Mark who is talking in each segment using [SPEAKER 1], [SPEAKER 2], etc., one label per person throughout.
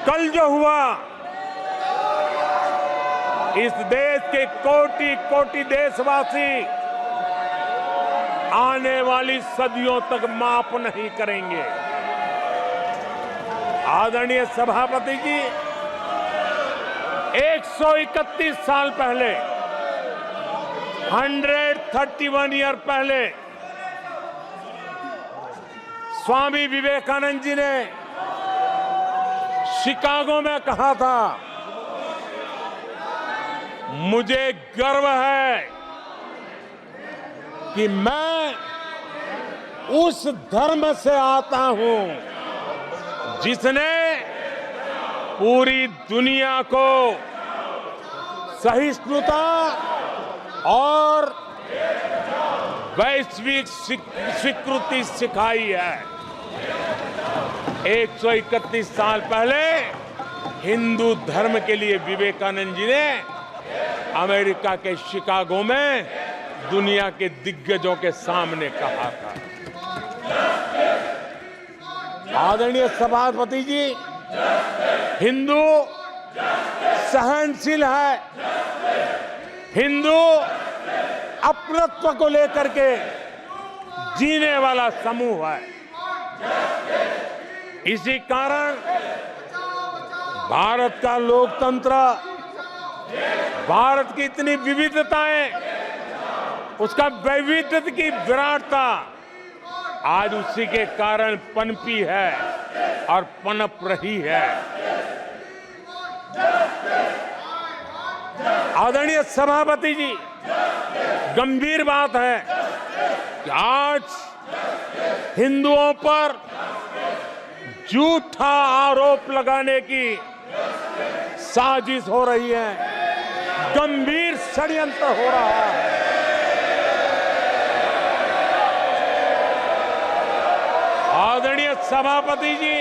[SPEAKER 1] कल जो हुआ, इस देश के कोटि कोटि देशवासी आने वाली सदियों तक माफ नहीं करेंगे। आदरणीय सभापति जी, 131 साल पहले, 131 ईयर पहले स्वामी विवेकानंद जी ने शिकागो में कहा था, मुझे गर्व है कि मैं उस धर्म से आता हूं जिसने पूरी दुनिया को सहिष्णुता और वैश्विक स्वीकृति सिखाई है। 131 साल पहले हिंदू धर्म के लिए विवेकानंद जी ने अमेरिका के शिकागो में दुनिया के दिग्गजों के सामने कहा था। आदरणीय सभापति जी, हिंदू सहनशील है, हिंदू अपनत्व को लेकर के जीने वाला समूह है। इसी कारण भारत का लोकतंत्र, भारत की इतनी विविधताएं, उसका वैविध्य की विराटता आज उसी के कारण पनपी है और पनप रही है। आदरणीय सभापति जी, गंभीर बात है कि आज हिंदुओं पर झूठा आरोप लगाने की साजिश हो रही है, गंभीर षड्यंत्र हो रहा है। आदरणीय सभापति जी,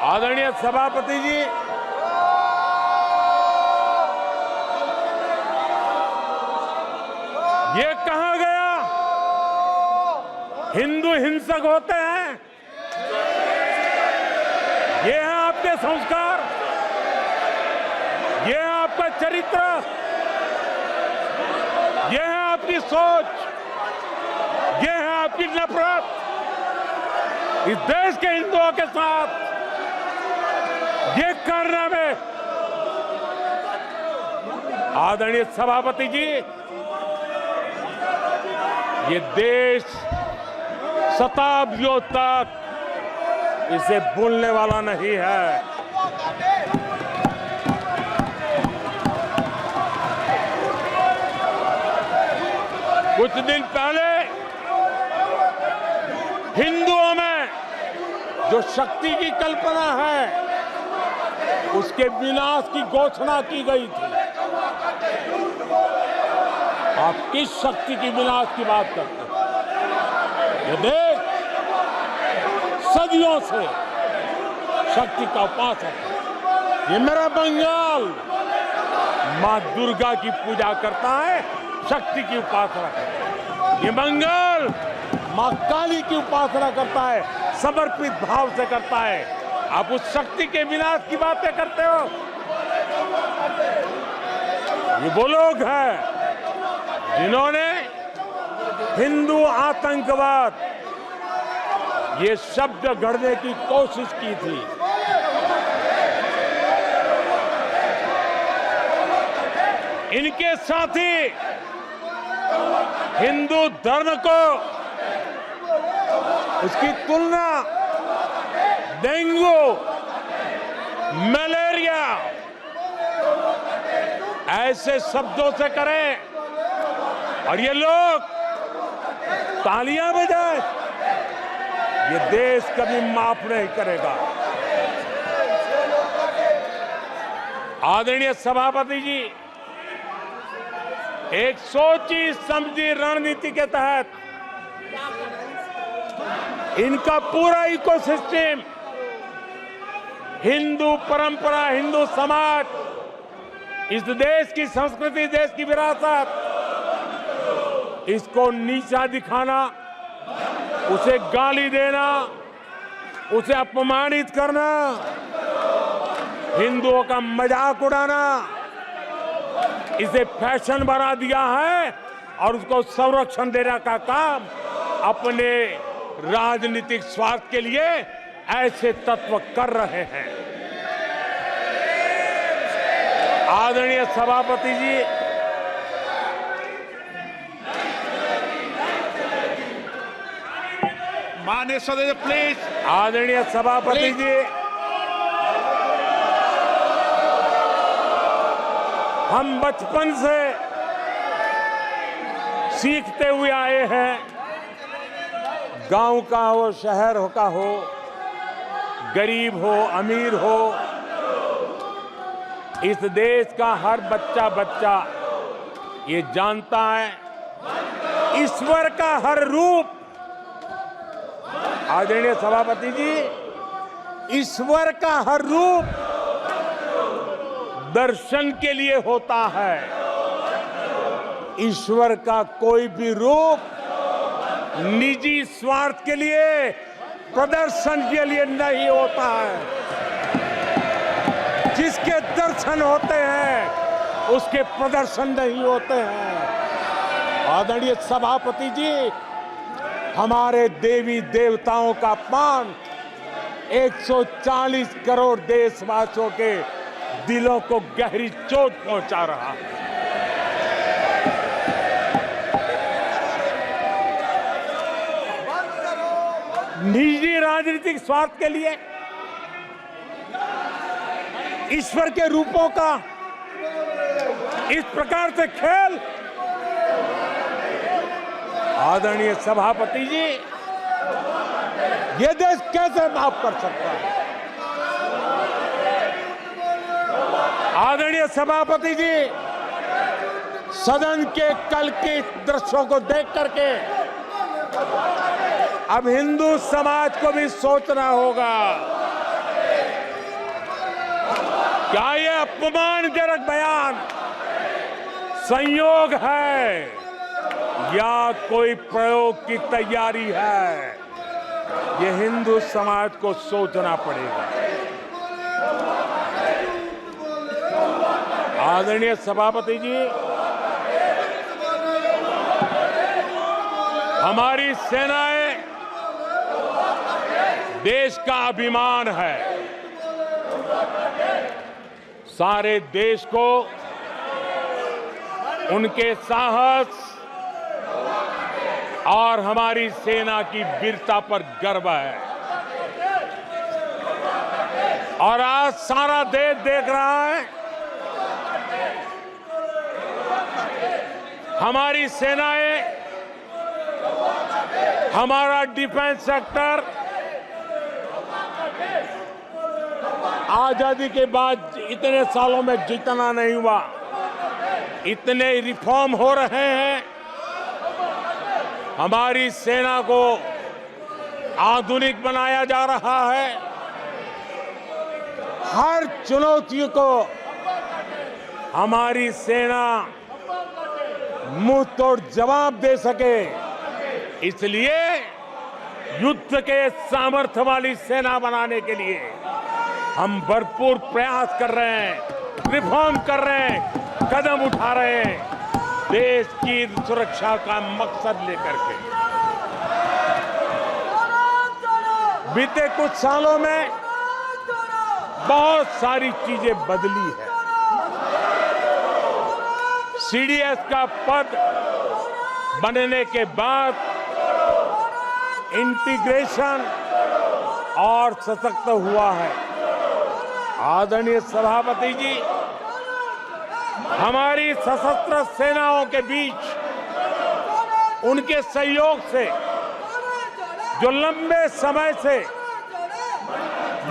[SPEAKER 1] आदरणीय सभापति जी, ये कहा गया हिंदू हिंसक होते हैं। ये है आपके संस्कार, ये है आपका चरित्र, ये है आपकी सोच, ये है आपकी नफरत इस देश के हिंदुओं के साथ। ये करने में आदरणीय सभापति जी, ये देश शताब्दियों तक इसे भूलने वाला नहीं है। कुछ दिन पहले हिंदुओं में जो शक्ति की कल्पना है, उसके विनाश की घोषणा की गई थी। आप किस शक्ति की विनाश की बात करते हैं? ये देश सदियों से शक्ति का उपासक है। ये मेरा बंगाल मां दुर्गा की पूजा करता है, शक्ति की उपासना करता है। ये बंगाल मां काली की उपासना करता है, समर्पित भाव से करता है। आप उस शक्ति के विनाश की बातें करते हो। ये वो लोग हैं जिन्होंने हिंदू आतंकवाद ये शब्द गढ़ने की कोशिश की थी। इनके साथी हिंदू धर्म को, उसकी तुलना डेंगू, मलेरिया ऐसे शब्दों से करें और ये लोग तालियां बजाएं, ये देश कभी माफ नहीं करेगा। आदरणीय सभापति जी, एक सोची समझी रणनीति के तहत इनका पूरा इकोसिस्टम, हिंदू परंपरा, हिंदू समाज, इस देश की संस्कृति, देश की विरासत इसको नीचा दिखाना, उसे गाली देना, उसे अपमानित करना, हिंदुओं का मजाक उड़ाना, इसे फैशन बना दिया है और उसको संरक्षण देने का काम अपने राजनीतिक स्वार्थ के लिए ऐसे तत्व कर रहे हैं। आदरणीय सभापति जी,
[SPEAKER 2] माननीय सदस्य प्लीज।
[SPEAKER 1] आदरणीय सभापति जी, हम बचपन से सीखते हुए आए हैं, गांव का हो, शहर का हो, गरीब हो, अमीर हो, इस देश का हर बच्चा ये जानता है ईश्वर का हर रूप, आदरणीय सभापति जी, ईश्वर का हर रूप दर्शन के लिए होता है। ईश्वर का कोई भी रूप निजी स्वार्थ के लिए, प्रदर्शन के लिए नहीं होता है। जिसके दर्शन होते हैं उसके प्रदर्शन नहीं होते हैं। आदरणीय सभापति जी, हमारे देवी देवताओं का अपमान 140 करोड़ देशवासियों के दिलों को गहरी चोट पहुंचा रहा है। निजी राजनीतिक स्वार्थ के लिए ईश्वर के रूपों का इस प्रकार से खेल, आदरणीय सभापति जी, ये देश कैसे माफ कर सकता है? आदरणीय सभापति जी, सदन के कल के दृश्यों को देख करके अब हिंदू समाज को भी सोचना होगा, क्या ये अपमानजनक बयान संयोग है या कोई प्रयोग की तैयारी है? ये हिंदू समाज को सोचना पड़ेगा। आदरणीय सभापति जी, हमारी सेनाएं देश का अभिमान है। सारे देश को उनके साहस और हमारी सेना की वीरता पर गर्व है। और आज सारा देश देख रहा है, हमारी सेनाएं, हमारा डिफेंस सेक्टर आजादी के बाद इतने सालों में जितना नहीं हुआ, इतने रिफॉर्म हो रहे हैं। हमारी सेना को आधुनिक बनाया जा रहा है। हर चुनौती को हमारी सेना मुंह तोड़ जवाब दे सके, इसलिए युद्ध के सामर्थ्य वाली सेना बनाने के लिए हम भरपूर प्रयास कर रहे हैं, रिफॉर्म कर रहे हैं, कदम उठा रहे हैं, देश की सुरक्षा का मकसद लेकर के। बीते कुछ सालों में बहुत सारी चीजें बदली है। सीडीएस का पद बनने के बाद इंटीग्रेशन और सशक्त हुआ है। आदरणीय सभापति जी, हमारी सशस्त्र सेनाओं के बीच उनके सहयोग से जो लंबे समय से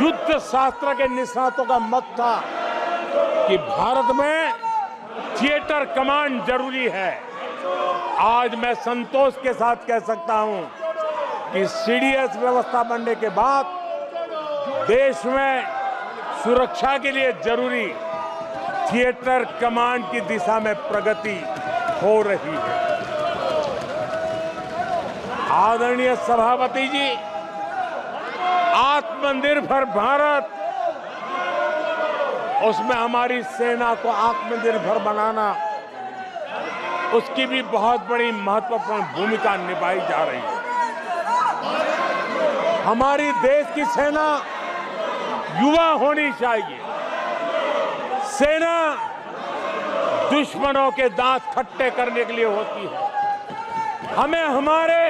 [SPEAKER 1] युद्ध शास्त्र के निष्णातों का मत था कि भारत में थिएटर कमांड जरूरी है, आज मैं संतोष के साथ कह सकता हूं कि सीडीएस व्यवस्था बनने के बाद देश में सुरक्षा के लिए जरूरी थिएटर कमांड की दिशा में प्रगति हो रही है। आदरणीय सभापति जी, आत्मनिर्भर भारत, उसमें हमारी सेना को आत्मनिर्भर बनाना, उसकी भी बहुत बड़ी महत्वपूर्ण भूमिका निभाई जा रही है। हमारी देश की सेना युवा होनी चाहिए। सेना दुश्मनों के दांत खट्टे करने के लिए होती है। हमें हमारे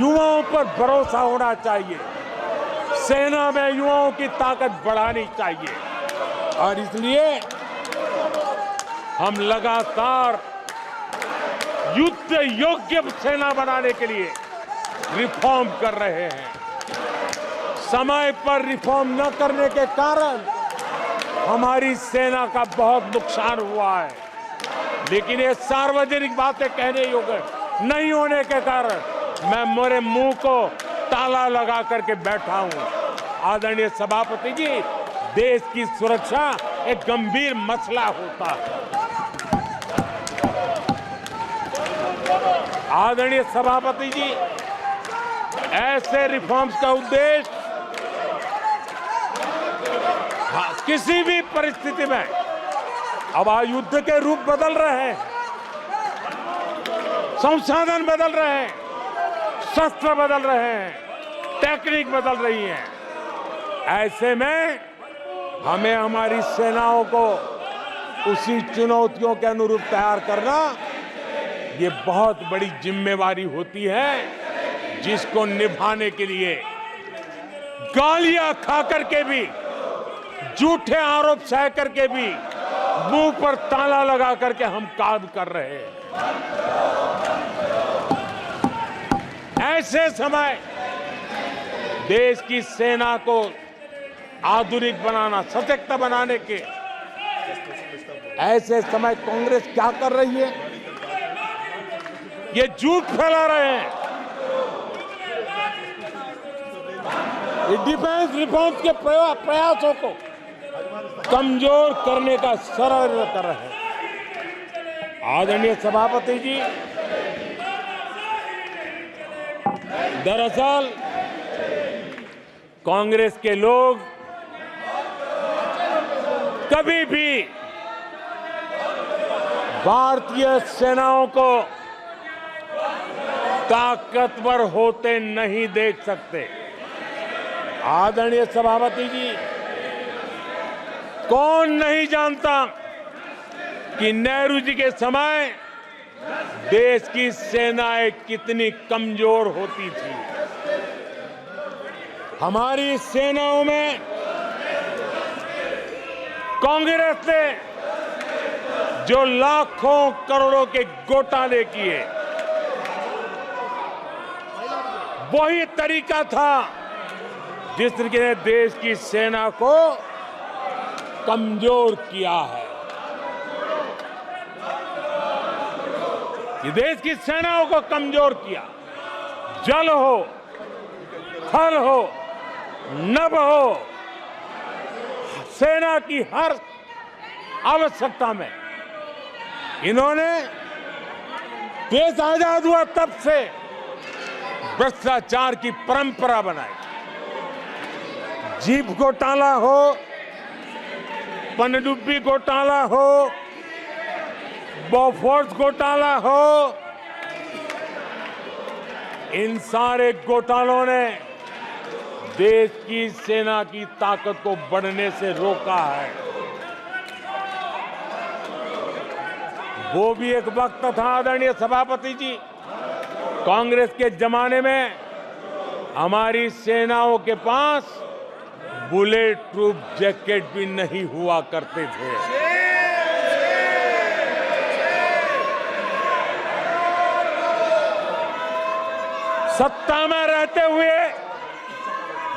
[SPEAKER 1] युवाओं पर भरोसा होना चाहिए। सेना में युवाओं की ताकत बढ़ानी चाहिए और इसलिए हम लगातार युद्ध योग्य सेना बनाने के लिए रिफॉर्म कर रहे हैं। समय पर रिफॉर्म न करने के कारण हमारी सेना का बहुत नुकसान हुआ है, लेकिन ये सार्वजनिक बातें कहने योग्य नहीं होने के कारण मैं मेरे मुंह को ताला लगा करके बैठा हूं। आदरणीय सभापति जी, देश की सुरक्षा एक गंभीर मसला होता है। आदरणीय सभापति जी, ऐसे रिफॉर्म्स का उद्देश्य किसी भी परिस्थिति में, अब युद्ध के रूप बदल रहे हैं, संसाधन बदल रहे हैं, शस्त्र बदल रहे हैं, टेक्निक बदल रही है। ऐसे में हमें हमारी सेनाओं को उसी चुनौतियों के अनुरूप तैयार करना, ये बहुत बड़ी जिम्मेवारी होती है, जिसको निभाने के लिए गालियां खा करके भी, झूठे आरोप सह करके भी, मुंह पर ताला लगा करके हम काम कर रहे हैं। ऐसे समय देश की सेना को आधुनिक बनाना, सशक्त बनाने के ऐसे समय कांग्रेस क्या कर रही है? ये झूठ फैला रहे हैं। ये डिफेंस रिफॉर्म्स के प्रयासों को कमजोर करने का षड्यंत्र कर रहे हैं। आदरणीय सभापति जी, दरअसल कांग्रेस के लोग कभी भी भारतीय सेनाओं को ताकतवर होते नहीं देख सकते। आदरणीय सभापति जी, कौन नहीं जानता कि नेहरू जी के समय देश की सेनाएं कितनी कमजोर होती थी। हमारी सेनाओं में कांग्रेस ने जो लाखों करोड़ों के घोटाले किए, वही तरीका था जिस तरीके ने देश की सेना को कमजोर किया है। ये देश की सेनाओं को कमजोर किया। जल हो, थल हो, नभ हो, सेना की हर आवश्यकता में इन्होंने, देश आजाद हुआ तब से भ्रष्टाचार की परंपरा बनाई। जीप घोटाला हो, पनडुब्बी घोटाला हो, बोफोर्स घोटाला हो, इन सारे घोटालों ने देश की सेना की ताकत को बढ़ने से रोका है। वो भी एक वक्त था आदरणीय सभापति जी, कांग्रेस के जमाने में हमारी सेनाओं के पास बुलेट प्रूफ जैकेट भी नहीं हुआ करते थे। सत्ता में रहते हुए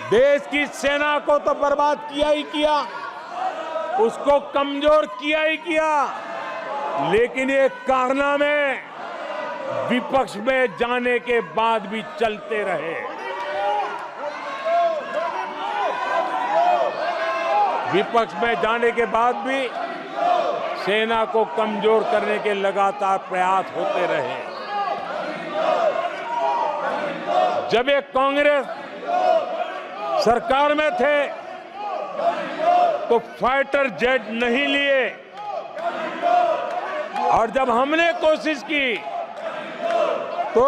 [SPEAKER 1] देश की सेना को तो बर्बाद किया ही किया, उसको कमजोर किया ही किया, लेकिन ये कारनामे विपक्ष में जाने के बाद भी चलते रहे। विपक्ष में जाने के बाद भी सेना को कमजोर करने के लगातार प्रयास होते रहे। जब ये कांग्रेस सरकार में थे तो फाइटर जेट नहीं लिए, और जब हमने कोशिश की तो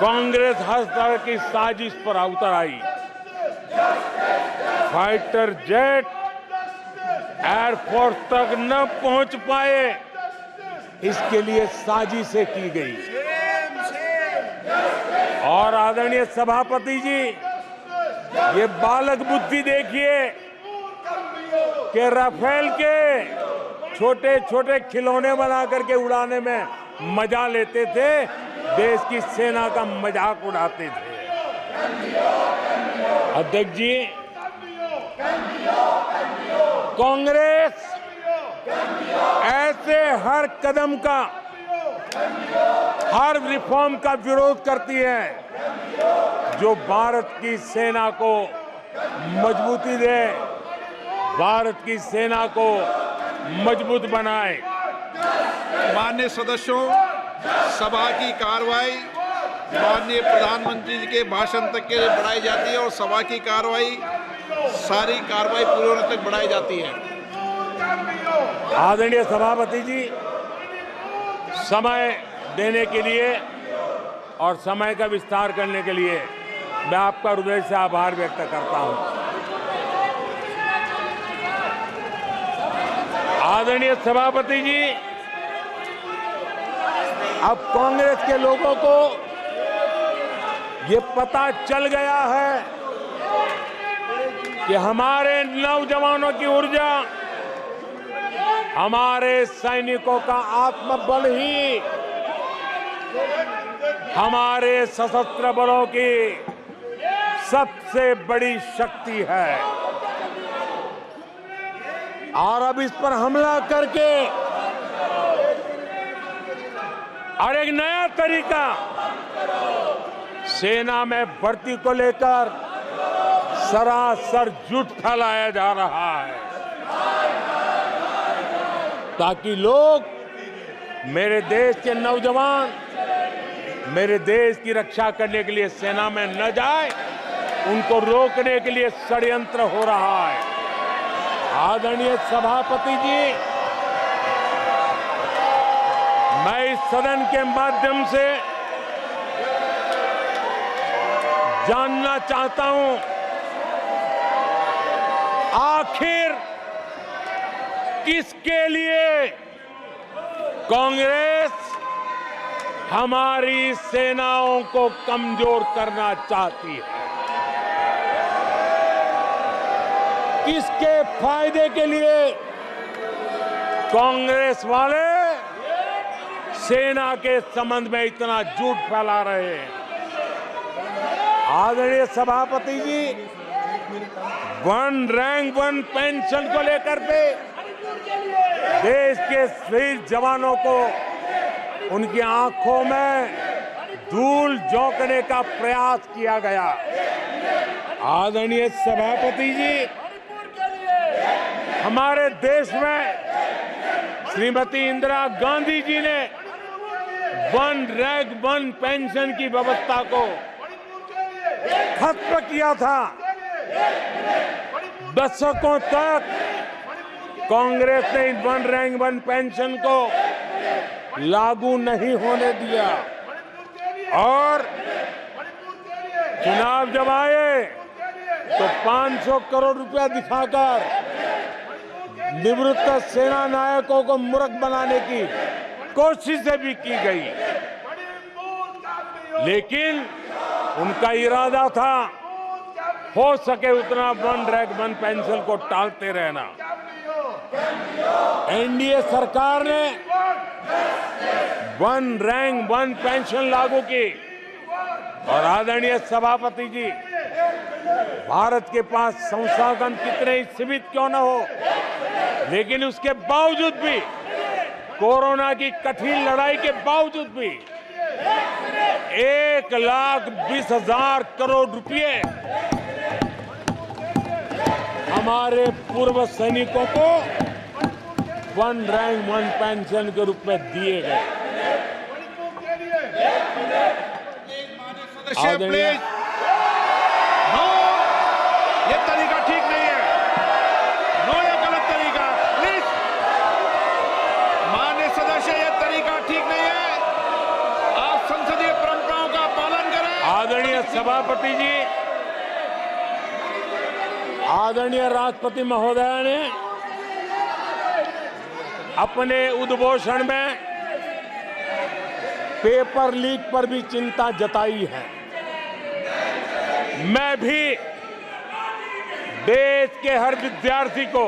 [SPEAKER 1] कांग्रेस हर तरह की साजिश पर उतर आई। फाइटर जेट एयरफोर्स तक न पहुंच पाए, इसके लिए साजिशें की गई। और आदरणीय सभापति जी, ये बालक बुद्धि देखिए कि राफेल के छोटे छोटे खिलौने बना करके उड़ाने में मजा लेते थे, देश की सेना का मजाक उड़ाते थे। अध्यक्ष जी, कांग्रेस ऐसे हर कदम का, हर रिफॉर्म का विरोध करती है जो भारत की सेना को मजबूती दे, भारत की सेना को मजबूत बनाए।
[SPEAKER 2] माननीय सदस्यों, सभा की कार्रवाई माननीय प्रधानमंत्री जी के भाषण तक के लिए बढ़ाई जाती है और सभा की कार्रवाई सारी कार्रवाई पूरी होने तक बढ़ाई जाती है।
[SPEAKER 1] आदरणीय सभापति जी, समय देने के लिए और समय का विस्तार करने के लिए मैं आपका हृदय से आभार व्यक्त करता हूं। आदरणीय सभापति जी, अब कांग्रेस के लोगों को ये पता चल गया है कि हमारे नौजवानों की ऊर्जा, हमारे सैनिकों का आत्मबल ही हमारे सशस्त्र बलों की सबसे बड़ी शक्ति है। और अब इस पर हमला करके और एक नया तरीका सेना में भर्ती को लेकर सरासर झूठ फैलाया जा रहा है, ताकि लोग, मेरे देश के नौजवान मेरे देश की रक्षा करने के लिए सेना में न जाए, उनको रोकने के लिए षड्यंत्र हो रहा है। आदरणीय सभापति जी, मैं इस सदन के माध्यम से जानना चाहता हूं, आखिर किसके लिए कांग्रेस हमारी सेनाओं को कमजोर करना चाहती है? किसके फायदे के लिए कांग्रेस वाले सेना के संबंध में इतना झूठ फैला रहे हैं? आदरणीय सभापति जी, वन रैंक वन पेंशन को लेकर के देश के शहीद जवानों को उनकी आंखों में धूल झोंकने का प्रयास किया गया। आदरणीय सभापति जी, हमारे देश में श्रीमती इंदिरा गांधी जी ने वन रैंक वन पेंशन की व्यवस्था को खत्म किया था। दशकों तक कांग्रेस ने वन रैंक वन पेंशन को लागू नहीं होने दिया, और चुनाव जब आए तो 500 करोड़ रुपया दिखाकर निवृत्त सेना नायकों को मूर्ख बनाने की कोशिशें भी की गई, लेकिन उनका इरादा था हो सके उतना वन रैंक वन पेंशन को टालते रहना। एनडीए सरकार ने वन रैंक वन पेंशन लागू की, और आदरणीय सभापति जी, भारत के पास संसाधन कितने ही सीमित क्यों न हो, लेकिन उसके बावजूद भी, कोरोना की कठिन लड़ाई के बावजूद भी 1,20,000 करोड़ रुपए हमारे पूर्व सैनिकों को वन रैंक वन पेंशन के रूप में दिए गए।
[SPEAKER 2] प्लीज। नो, ये तरीका ठीक नहीं है। नो, ये गलत तरीका। प्लीज माननीय सदस्य, ये तरीका ठीक नहीं है। आप संसदीय परंपराओं का पालन करें।
[SPEAKER 1] आदरणीय सभापति जी, आदरणीय राष्ट्रपति महोदय ने अपने उद्घोषण में पेपर लीक पर भी चिंता जताई है। मैं भी देश के हर विद्यार्थी को,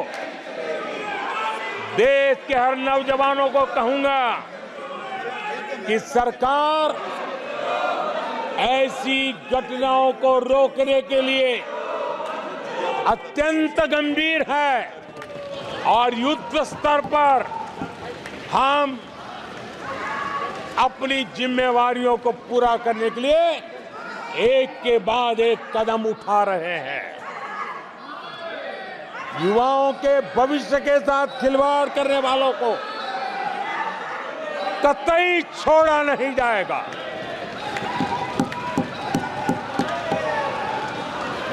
[SPEAKER 1] देश के हर नौजवानों को कहूंगा कि सरकार ऐसी घटनाओं को रोकने के लिए अत्यंत गंभीर है और युद्ध स्तर पर हम अपनी जिम्मेवारियों को पूरा करने के लिए एक के बाद एक कदम उठा रहे हैं। युवाओं के भविष्य के साथ खिलवाड़ करने वालों को कतई छोड़ा नहीं जाएगा।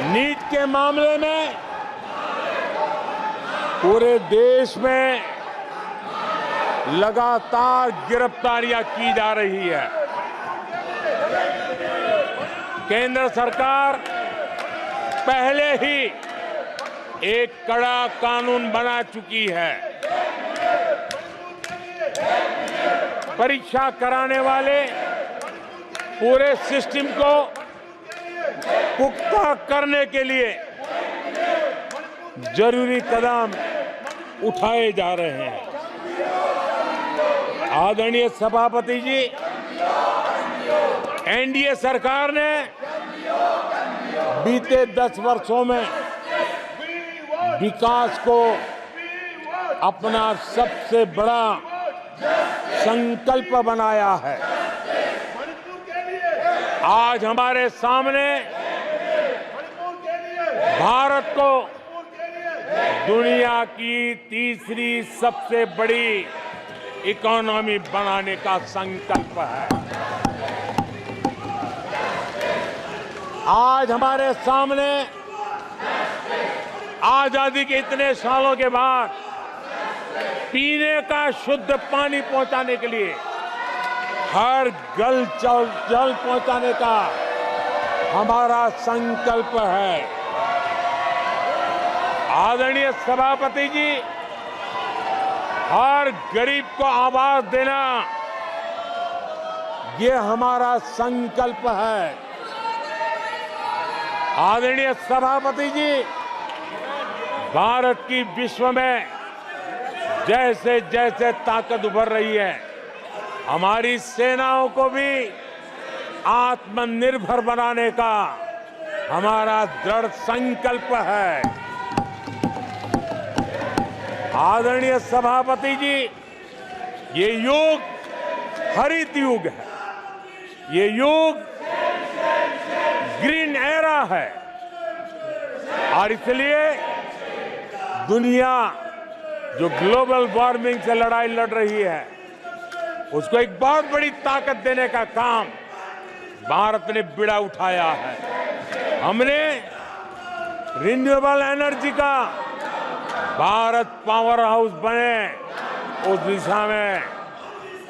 [SPEAKER 1] नीट के मामले में पूरे देश में लगातार गिरफ्तारियां की जा रही है। केंद्र सरकार पहले ही एक कड़ा कानून बना चुकी है। परीक्षा कराने वाले पूरे सिस्टम को पुख्ता करने के लिए जरूरी कदम उठाए जा रहे हैं। आदरणीय सभापति जी, एनडीए सरकार ने बीते 10 वर्षों में विकास को अपना सबसे बड़ा संकल्प बनाया है। आज हमारे सामने भारत को दुनिया की तीसरी सबसे बड़ी इकोनॉमी बनाने का संकल्प है। आज हमारे सामने आजादी के इतने सालों के बाद पीने का शुद्ध पानी पहुंचाने के लिए हर जल पहुंचाने का हमारा संकल्प है। आदरणीय सभापति जी, हर गरीब को आवास देना ये हमारा संकल्प है। आदरणीय सभापति जी, भारत की विश्व में जैसे जैसे ताकत उभर रही है, हमारी सेनाओं को भी आत्मनिर्भर बनाने का हमारा दृढ़ संकल्प है। आदरणीय सभापति जी, ये युग हरित युग है, ये युग ग्रीन एरा है और इसलिए दुनिया जो ग्लोबल वार्मिंग से लड़ाई लड़ रही है, उसको एक बहुत बड़ी ताकत देने का काम भारत ने बीड़ा उठाया है। हमने रिन्यूएबल एनर्जी का भारत पावर हाउस बने, उस दिशा में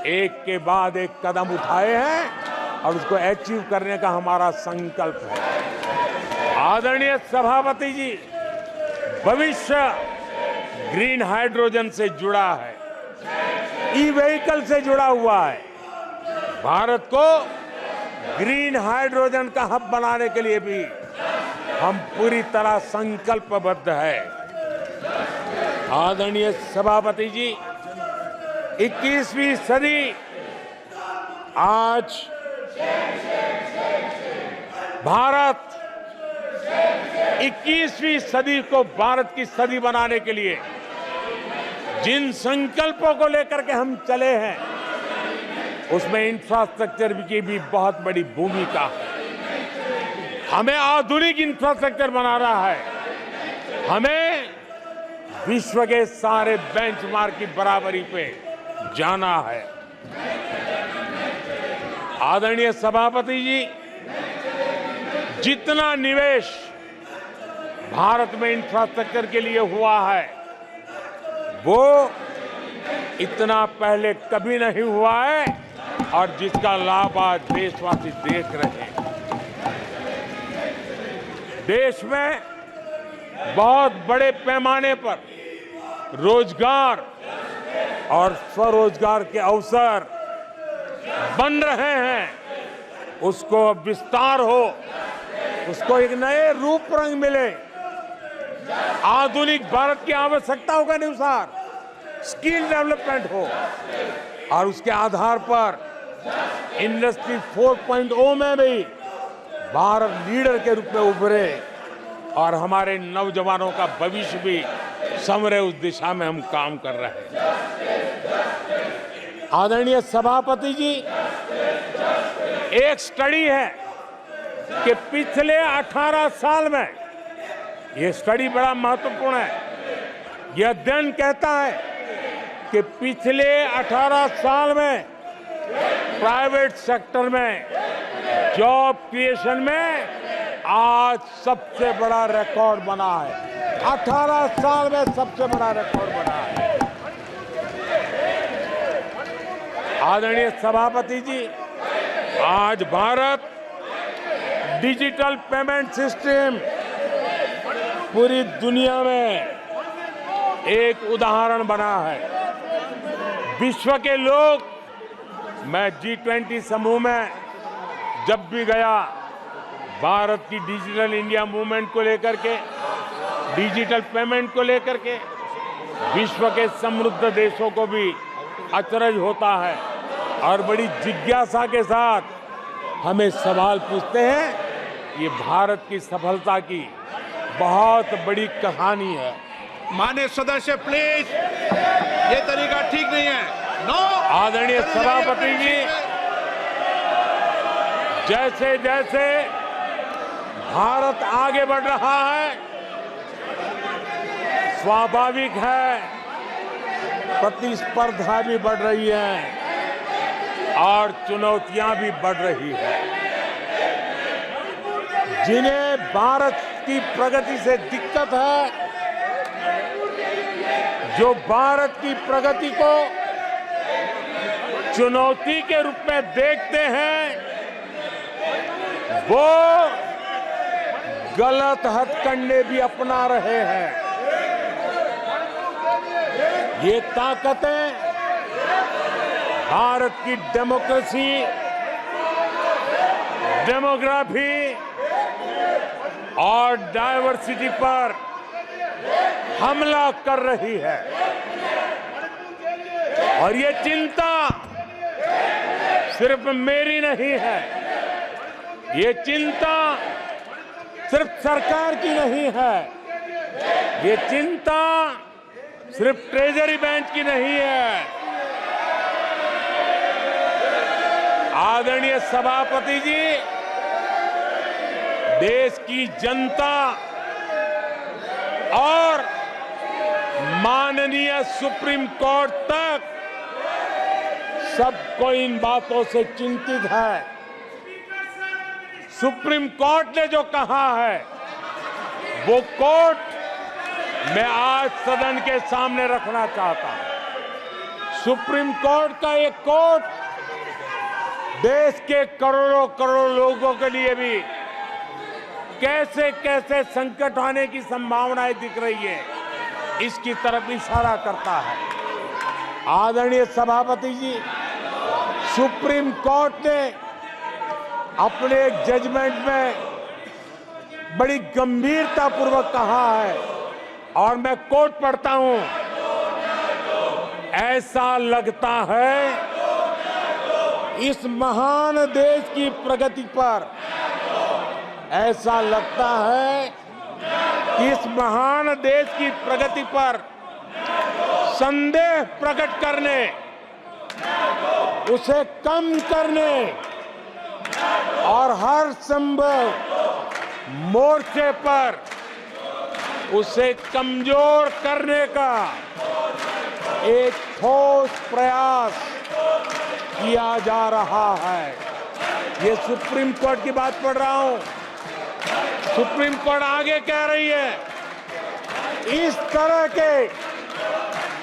[SPEAKER 1] एक के बाद एक कदम उठाए हैं और उसको अचीव करने का हमारा संकल्प है। आदरणीय सभापति जी, भविष्य ग्रीन हाइड्रोजन से जुड़ा है, ई व्हीकल से जुड़ा हुआ है। भारत को ग्रीन हाइड्रोजन का हब बनाने के लिए भी हम पूरी तरह संकल्पबद्ध है। आदरणीय सभापति जी, 21वीं सदी आज भारत 21वीं सदी को भारत की सदी बनाने के लिए जिन संकल्पों को लेकर के हम चले हैं, उसमें इंफ्रास्ट्रक्चर की भी बहुत बड़ी भूमिका है। हमें आधुनिक इंफ्रास्ट्रक्चर बनाना है, हमें विश्व के सारे बेंचमार्क की बराबरी पे जाना है। आदरणीय सभापति जी, जितना निवेश भारत में इंफ्रास्ट्रक्चर के लिए हुआ है वो इतना पहले कभी नहीं हुआ है और जिसका लाभ आज देशवासी देख रहे हैं। देश में बहुत बड़े पैमाने पर रोजगार और स्वरोजगार के अवसर बन रहे हैं। उसको अब विस्तार हो, उसको एक नए रूप रंग मिले, आधुनिक भारत की आवश्यकताओं के अनुसार स्किल डेवलपमेंट हो और उसके आधार पर इंडस्ट्री 4.0 में भी भारत लीडर के रूप में उभरे और हमारे नौजवानों का भविष्य भी संवरे। उस दिशा में हम काम कर रहे हैं। आदरणीय सभापति जी, एक स्टडी है कि पिछले 18 साल में, ये स्टडी बड़ा महत्वपूर्ण है, यह अध्ययन कहता है कि पिछले 18 साल में प्राइवेट सेक्टर में जॉब क्रिएशन में आज सबसे बड़ा रिकॉर्ड बना है। 18 साल में सबसे बड़ा रिकॉर्ड बना है। आदरणीय सभापति जी, आज भारत डिजिटल पेमेंट सिस्टम पूरी दुनिया में एक उदाहरण बना है। विश्व के लोग, मैं G20 समूह में जब भी गया, भारत की डिजिटल इंडिया मूवमेंट को लेकर के, डिजिटल पेमेंट को लेकर के विश्व के समृद्ध देशों को भी अचरज होता है और बड़ी जिज्ञासा के साथ हमें सवाल पूछते हैं। ये भारत की सफलता की बहुत बड़ी कहानी है।
[SPEAKER 2] माननीय सदस्य प्लीज, ये तरीका ठीक नहीं है। नो।
[SPEAKER 1] आदरणीय सभापति जी, जैसे जैसे भारत आगे बढ़ रहा है, स्वाभाविक है प्रतिस्पर्धा भी बढ़ रही है और चुनौतियां भी बढ़ रही है। जिन्हें भारत की प्रगति से दिक्कत है, जो भारत की प्रगति को चुनौती के रूप में देखते हैं, वो गलत हथकंडे भी अपना रहे हैं। ये ताकतें भारत की डेमोक्रेसी, डेमोग्राफी और डायवर्सिटी पर हमला कर रही है और ये चिंता सिर्फ मेरी नहीं है, ये चिंता सिर्फ सरकार की नहीं है, ये चिंता सिर्फ ट्रेजरी बैंक की नहीं है। आदरणीय सभापति जी, देश की जनता और माननीय सुप्रीम कोर्ट तक सबको इन बातों से चिंतित है। सुप्रीम कोर्ट ने जो कहा है वो कोर्ट मैं आज सदन के सामने रखना चाहता हूं। सुप्रीम कोर्ट का एक कोर्ट देश के करोड़ों करोड़ लोगों के लिए भी कैसे कैसे संकट आने की संभावनाएं दिख रही है, इसकी तरफ इशारा करता है। आदरणीय सभापति जी, सुप्रीम कोर्ट ने अपने एक जजमेंट में बड़ी गंभीरता पूर्वक कहा है और मैं कोट पढ़ता हूं, ऐसा लगता है इस महान देश की प्रगति पर, ऐसा लगता है कि इस महान देश की प्रगति पर संदेह प्रकट करने, उसे कम करने और हर संभव मोर्चे पर उसे कमजोर करने का एक ठोस प्रयास किया जा रहा है। ये सुप्रीम कोर्ट की बात पढ़ रहा हूं। सुप्रीम कोर्ट आगे कह रही है, इस तरह के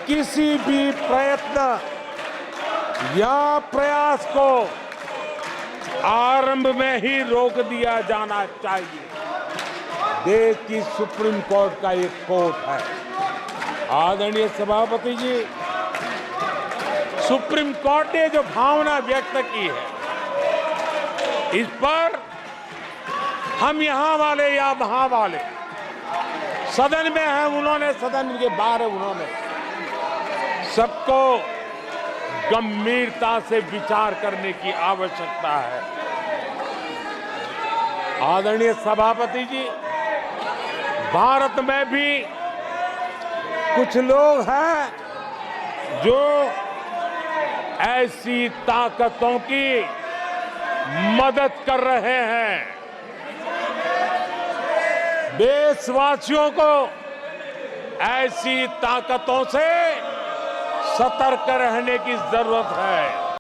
[SPEAKER 1] किसी भी प्रयत्न या प्रयास को आरंभ में ही रोक दिया जाना चाहिए। देश की सुप्रीम कोर्ट का एक कोर्ट है। आदरणीय सभापति जी, सुप्रीम कोर्ट ने जो भावना व्यक्त की है, इस पर हम यहां वाले या वहां वाले, सदन में हैं उन्होंने, सदन के बाहर है उन्होंने, सबको गंभीरता से विचार करने की आवश्यकता है। आदरणीय सभापति जी, भारत में भी कुछ लोग हैं जो ऐसी ताकतों की मदद कर रहे हैं। देशवासियों को ऐसी ताकतों से सतर्क रहने की जरूरत है।